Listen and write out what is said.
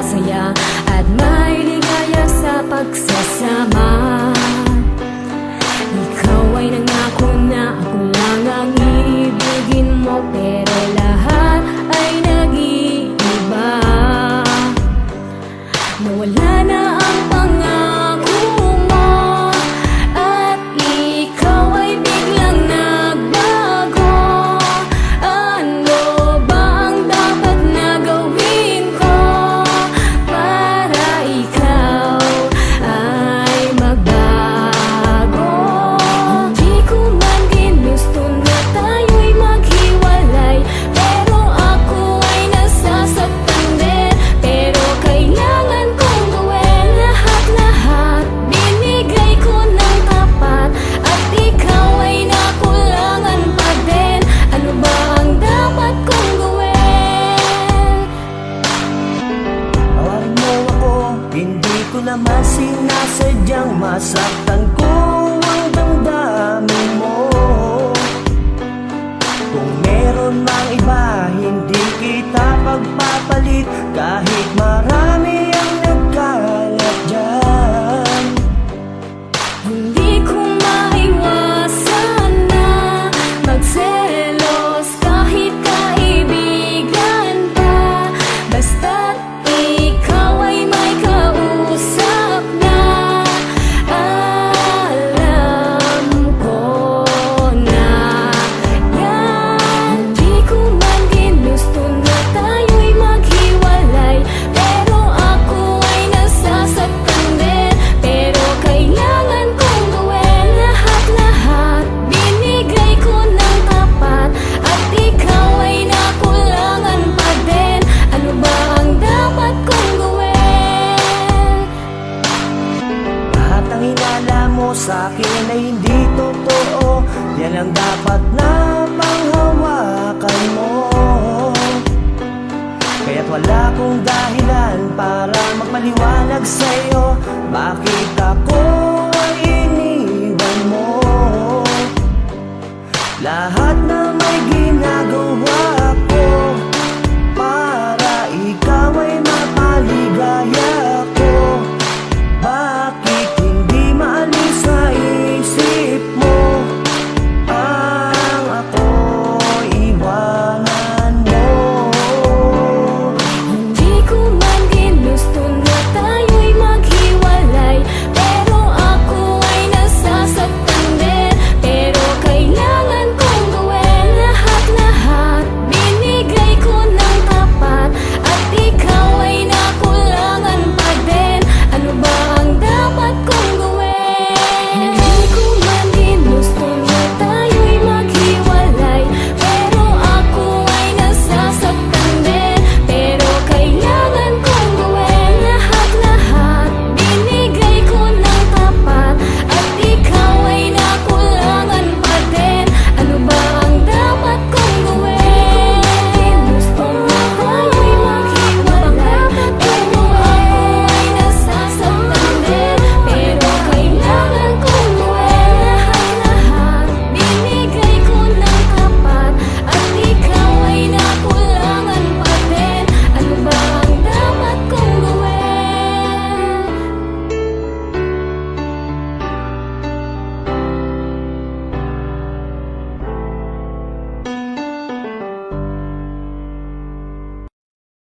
masaya at may ligaya sa pagsasama. Ikaw ay nangako na ako lang ang ibigin mo, pero lahat ay nag-iiba. Nawala na ang pangako mo at ikaw ay biglang nagbago. Ano ba ang dapat na gawin ko para ikaw ay magbago? Hindi ko man ginusto na tayo'y maghiwalay, pero ako ay nasasaktan din. Pero kailangan kong gawin lahat-lahat. Binigay ko ng tapat at ikaw ay nakulangan pa din. Ano ba ang dapat kong gawin? Tawarin mo ako, hindi ko naman sinasadyang masaktan ko ang damdamin mo. Kung meron mang iba, hindi kita pagpapalit, kahit marami ang nagkalat dyan. Hindi ko maiwasan na magselos kahit kaibigan pa. Basta't ikaw ay may kausap na. Alam ko na yan. Hindi ko man ginusto na tayo'y maghiwalay, pero ako ay nasasaktan din. Pero kailangan kong gawin lahat-lahat. Binigay ko ng tapat at ikaw ay nakulangan pa din. Ano ba ang dapat kong gawin? Lahat ng hinala mo sa'kin ay hindi totoo, yan ang dapat na panghawakan mo. Kaya't wala kong dahilan para magmaliwanag sa'yo.